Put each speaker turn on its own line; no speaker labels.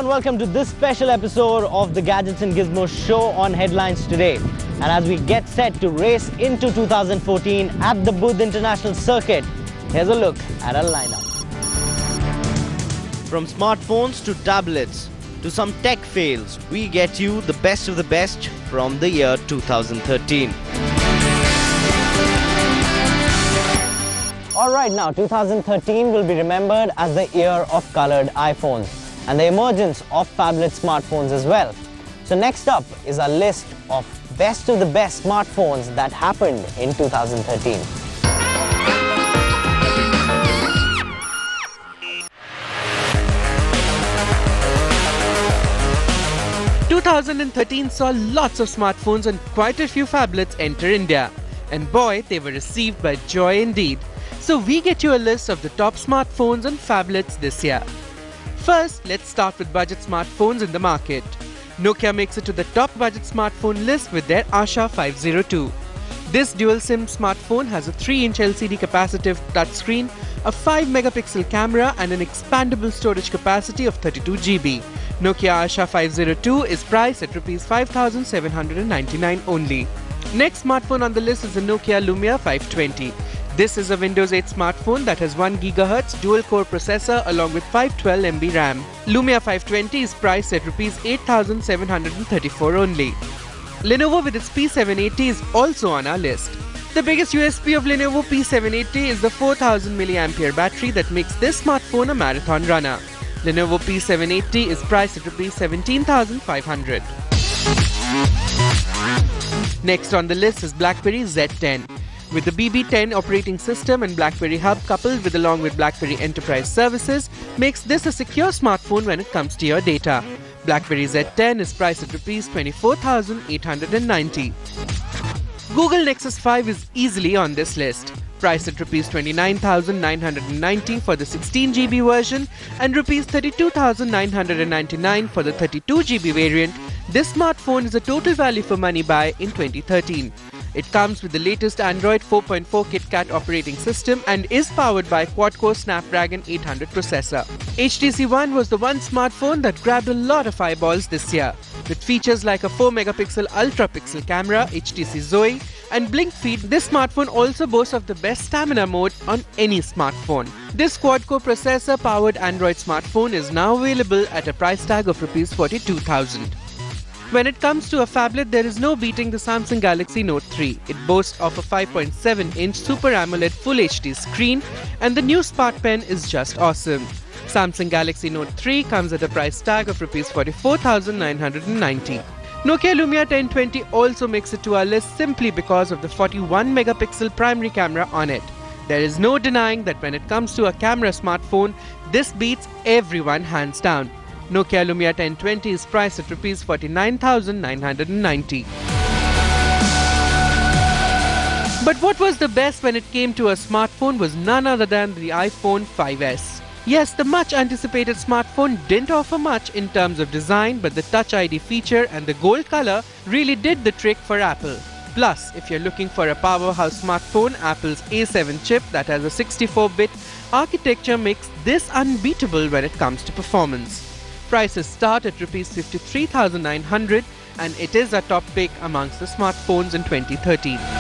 welcome to this special episode of the Gadgets and Gizmos show on Headlines Today. And as we get set to race into 2014 at the Buddh International Circuit, here's a look at our lineup. From smartphones to tablets to some tech fails, we get you the best of the best from the year 2013. Alright, now 2013 will be remembered as the year of colored iPhones and the emergence of phablet smartphones as well. So next up is our list of best of the best smartphones that happened in 2013.
– 2013 saw lots of smartphones and quite a few phablets enter India. And boy, they were received by joy indeed. So we get you a list of the top smartphones and phablets this year. First, let's start with budget smartphones in the market. Nokia makes it to the top budget smartphone list with their Asha 502. This dual SIM smartphone has a 3-inch LCD capacitive touchscreen, a 5-megapixel camera and an expandable storage capacity of 32 GB. Nokia Asha 502 is priced at Rs 5,799 only. Next smartphone on the list is the Nokia Lumia 520. This is a Windows 8 smartphone that has 1 GHz dual-core processor along with 512 MB RAM. Lumia 520 is priced at Rs 8,734 only. Lenovo with its P780 is also on our list. The biggest USP of Lenovo P780 is the 4000 mAh battery that makes this smartphone a marathon runner. Lenovo P780 is priced at Rs 17,500. Next on the list is BlackBerry Z10. With the BB10 operating system and BlackBerry Hub coupled with along with BlackBerry Enterprise Services, makes this a secure smartphone when it comes to your data. BlackBerry Z10 is priced at Rs 24,890. Google Nexus 5 is easily on this list. Priced at Rs 29,990 for the 16 GB version and Rs 32,999 for the 32 GB variant, this smartphone is a total value for money buy in 2013. It comes with the latest Android 4.4 KitKat operating system and is powered by quad-core Snapdragon 800 processor. HTC One was the one smartphone that grabbed a lot of eyeballs this year. With features like a 4-megapixel ultra-pixel camera, HTC Zoe, and Blink Feed, this smartphone also boasts of the best stamina mode on any smartphone. This quad-core processor-powered Android smartphone is now available at a price tag of Rs 42,000. When it comes to a phablet, there is no beating the Samsung Galaxy Note 3. It boasts of a 5.7-inch Super AMOLED Full HD screen and the new Smart Pen is just awesome. Samsung Galaxy Note 3 comes at a price tag of Rs 44,990. Nokia Lumia 1020 also makes it to our list simply because of the 41-megapixel primary camera on it. There is no denying that when it comes to a camera smartphone, this beats everyone hands down. Nokia Lumia 1020 is priced at Rs 49,990. But what was the best when it came to a smartphone was none other than the iPhone 5S. Yes, the much anticipated smartphone didn't offer much in terms of design, but the Touch ID feature and the gold color really did the trick for Apple. Plus, if you're looking for a powerhouse smartphone, Apple's A7 chip that has a 64-bit architecture makes this unbeatable when it comes to performance. Prices start at Rs 53,900 and it is a top pick amongst the smartphones in 2013.